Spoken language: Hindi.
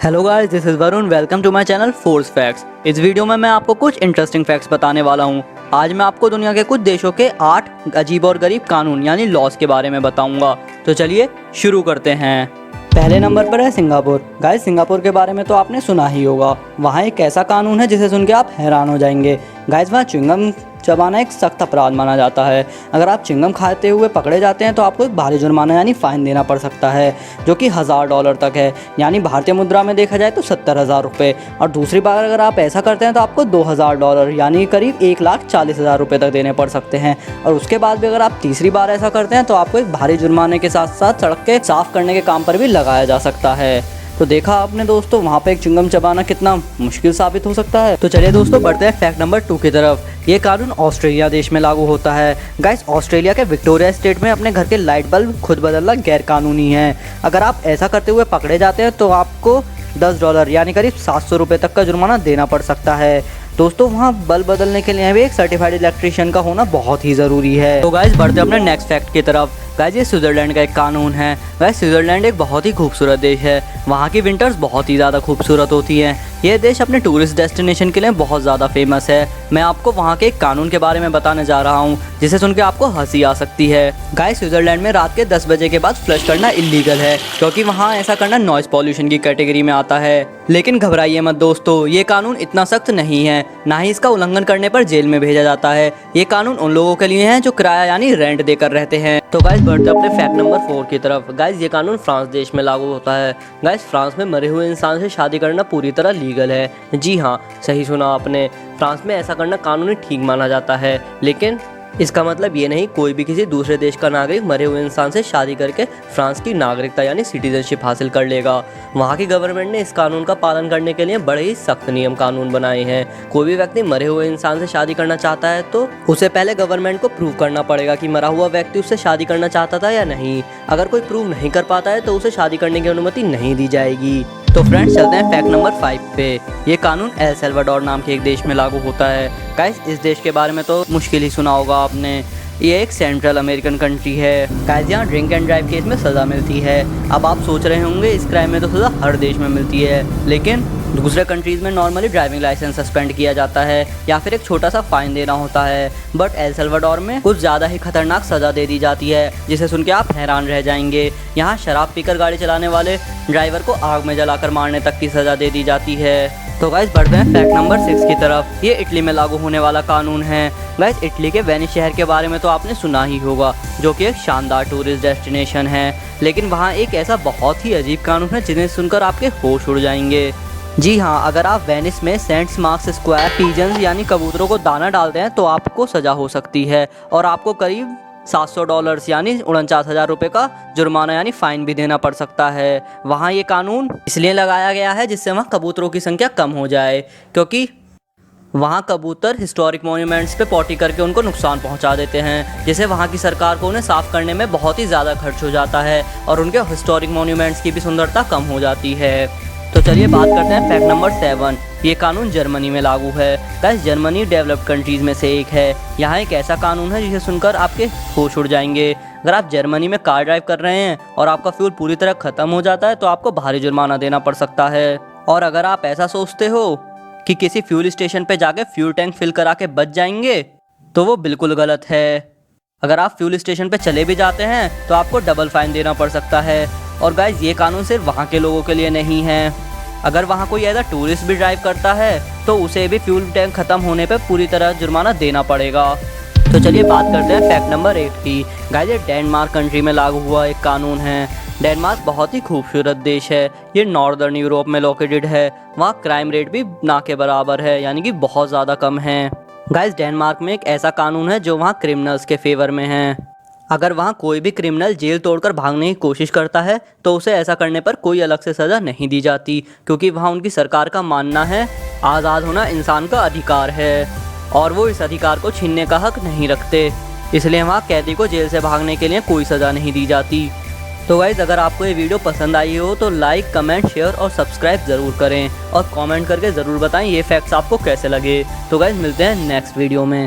Hello guys, this is Varun. Welcome to my channel force facts. इस वीडियो में मैं आपको कुछ इंटरेस्टिंग फैक्ट्स बताने वाला हूँ। आज मैं आपको दुनिया के कुछ देशों के 8 अजीब और गरीब कानून यानी लॉस के बारे में बताऊंगा। तो चलिए शुरू करते हैं। पहले नंबर पर है सिंगापुर। गाइस, सिंगापुर के बारे में तो आपने सुना ही होगा। वहाँ एक ऐसा कानून है जिसे सुन के आप हैरान हो जाएंगे। गाइस, वहाँ च्युइंगम चबाना एक सख्त अपराध माना जाता है। अगर आप च्युइंगम खाते हुए पकड़े जाते हैं तो आपको एक भारी जुर्माना यानी फाइन देना पड़ सकता है, जो कि $1000 तक है, यानी भारतीय मुद्रा में देखा जाए तो 70,000 रुपये। और दूसरी बार अगर आप ऐसा करते हैं तो आपको $2000 यानी करीब 1,40,000 रुपये तक देने पड़ सकते हैं। और उसके बाद भी अगर आप तीसरी बार ऐसा करते हैं तो आपको एक भारी जुर्माने के साथ साथ सड़क के साफ करने के काम पर भी लगाया जा सकता है। तो देखा आपने दोस्तों, वहाँ पे एक च्युइंगम चबाना कितना मुश्किल साबित हो सकता है। तो चलिए दोस्तों, बढ़ते हैं फैक्ट नंबर 2 की तरफ। ये कानून ऑस्ट्रेलिया देश में लागू होता है। गाइस, ऑस्ट्रेलिया के विक्टोरिया स्टेट में अपने घर के लाइट बल्ब खुद बदलना गैर कानूनी है। अगर आप ऐसा करते हुए पकड़े जाते हैं तो आपको $10 यानी करीब 700 रुपये तक का जुर्माना देना पड़ सकता है। दोस्तों, वहाँ बल्ब बदलने के लिए भी एक सर्टिफाइड इलेक्ट्रीशियन का होना बहुत ही ज़रूरी है। तो गाइस, बढ़ते अपने नेक्स्ट फैक्ट की तरफ। गाइस, ये स्विट्जरलैंड का एक कानून है। गाइस, स्विट्जरलैंड एक बहुत ही खूबसूरत देश है। वहाँ की विंटर्स बहुत ही ज़्यादा खूबसूरत होती हैं। यह देश अपने टूरिस्ट डेस्टिनेशन के लिए बहुत ज़्यादा फेमस है। मैं आपको वहाँ के एक कानून के बारे में बताने जा रहा हूँ जिसे सुन के आपको हंसी आ सकती है। गाइस, स्विट्जरलैंड में रात के 10 बजे के बाद फ्लश करना इलीगल है, क्योंकि वहाँ ऐसा करना नॉइस पॉल्यूशन की कैटेगरी में आता है। लेकिन घबराइए मत दोस्तों, ये कानून इतना सख्त नहीं है, ना ही इसका उल्लंघन करने पर जेल में भेजा जाता है। ये कानून उन लोगों के लिए है जो किराया यानी रेंट देकर रहते हैं। तो गाइस, बढ़ते अपने फैक्ट नंबर 4 की तरफ। गाइस, ये कानून फ्रांस देश में लागू होता है। गाइस, फ्रांस में मरे हुए इंसान से शादी करना पूरी तरह लीगल है। जी हाँ, सही सुना आपने। फ्रांस में ऐसा करना कानूनी ठीक माना जाता है, लेकिन इसका मतलब ये नहीं कोई भी किसी दूसरे देश का नागरिक मरे हुए इंसान से शादी करके फ्रांस की नागरिकता यानी सिटीजनशिप हासिल कर लेगा। वहाँ की गवर्नमेंट ने इस कानून का पालन करने के लिए बड़े ही सख्त नियम कानून बनाए हैं। कोई भी व्यक्ति मरे हुए इंसान से शादी करना चाहता है तो उसे पहले गवर्नमेंट को प्रूव करना पड़ेगा कि मरा हुआ व्यक्ति उससे शादी करना चाहता था या नहीं। अगर कोई प्रूव नहीं कर पाता है तो उसे शादी करने की अनुमति नहीं दी जाएगी। तो फ्रेंड्स, चलते हैं फैक्ट नंबर 5 पे। ये कानून एल सल्वाडोर नाम के एक देश में लागू होता है। गाइस, इस देश के बारे में तो मुश्किल ही सुना होगा आपने। ये एक सेंट्रल अमेरिकन कंट्री है। गाइस, यहाँ ड्रिंक एंड ड्राइव केस में सज़ा मिलती है। अब आप सोच रहे होंगे इस क्राइम में तो सज़ा हर देश में मिलती है, लेकिन दूसरे कंट्रीज़ में नॉर्मली ड्राइविंग लाइसेंस सस्पेंड किया जाता है या फिर एक छोटा सा फाइन देना होता है। बट एल सल्वाडोर में कुछ ज़्यादा ही खतरनाक सज़ा दे दी जाती है, जिसे सुन के आप हैरान रह जाएंगे। यहाँ शराब पीकर गाड़ी चलाने वाले ड्राइवर को आग में जलाकर मारने तक की सज़ा दे दी जाती है। तो गाइस, बढ़ते हैं फैक्ट नंबर 6 की तरफ। ये इटली में लागू होने वाला कानून है। गाइस, इटली के वेनिस शहर के बारे में तो आपने सुना ही होगा, जो कि एक शानदार टूरिस्ट डेस्टिनेशन है। लेकिन वहाँ एक ऐसा बहुत ही अजीब कानून है जिन्हें सुनकर आपके होश उड़ जाएंगे। जी हाँ, अगर आप वेनिस में सेंट मार्क्स स्क्वायर पीजन्स यानी कबूतरों को दाना डालते हैं तो आपको सज़ा हो सकती है और आपको करीब $700 यानी 49,000 रुपये का जुर्माना यानी फ़ाइन भी देना पड़ सकता है। वहाँ ये कानून इसलिए लगाया गया है जिससे वहाँ कबूतरों की संख्या कम हो जाए, क्योंकि वहाँ कबूतर हिस्टोरिक मॉन्यूमेंट्स पे पॉटी करके उनको नुकसान पहुँचा देते हैं, जिससे वहाँ की सरकार को उन्हें साफ़ करने में बहुत ही ज़्यादा खर्च हो जाता है और उनके हिस्टोरिक मॉन्यूमेंट्स की भी सुंदरता कम हो जाती है। तो चलिए बात करते हैं फैक्ट नंबर 7। ये कानून जर्मनी में लागू है। गाइस, जर्मनी डेवलप्ड कंट्रीज़ में से एक है। यहाँ एक ऐसा कानून है जिसे सुनकर आपके होश उड़ जाएंगे। अगर आप जर्मनी में कार ड्राइव कर रहे हैं और आपका फ्यूल पूरी तरह ख़त्म हो जाता है तो आपको भारी जुर्माना देना पड़ सकता है। और अगर आप ऐसा सोचते हो कि किसी फ्यूल स्टेशन पे जाके फ्यूल टैंक फिल करा के बच जाएंगे तो वो बिल्कुल गलत है। अगर आप फ्यूल स्टेशन पे चले भी जाते हैं तो आपको डबल फाइन देना पड़ सकता है। और गाइस, ये कानून सिर्फ वहाँ के लोगों के लिए नहीं है। अगर वहाँ कोई ऐसा टूरिस्ट भी ड्राइव करता है तो उसे भी फ्यूल टैंक ख़त्म होने पे पूरी तरह जुर्माना देना पड़ेगा। तो चलिए बात करते हैं फैक्ट नंबर 8 की। गाइस, ये डेनमार्क कंट्री में लागू हुआ एक कानून है। डेनमार्क बहुत ही खूबसूरत देश है। ये नॉर्दर्न यूरोप में लोकेटेड है। वहाँ क्राइम रेट भी ना के बराबर है, यानी कि बहुत ज़्यादा कम है। गाइस, डेनमार्क में एक ऐसा कानून है जो वहाँ क्रिमिनल्स के फेवर में है। अगर वहाँ कोई भी क्रिमिनल जेल तोड़कर भागने की कोशिश करता है तो उसे ऐसा करने पर कोई अलग से सज़ा नहीं दी जाती, क्योंकि वहाँ उनकी सरकार का मानना है आज़ाद होना इंसान का अधिकार है और वो इस अधिकार को छीनने का हक नहीं रखते। इसलिए वहाँ कैदी को जेल से भागने के लिए कोई सज़ा नहीं दी जाती। तो गाइज़, अगर आपको ये वीडियो पसंद आई हो तो लाइक, कमेंट, शेयर और सब्सक्राइब ज़रूर करें और कमेंट करके ज़रूर बताएं ये फैक्ट्स आपको कैसे लगे। तो गाइज़, मिलते हैं नेक्स्ट वीडियो में।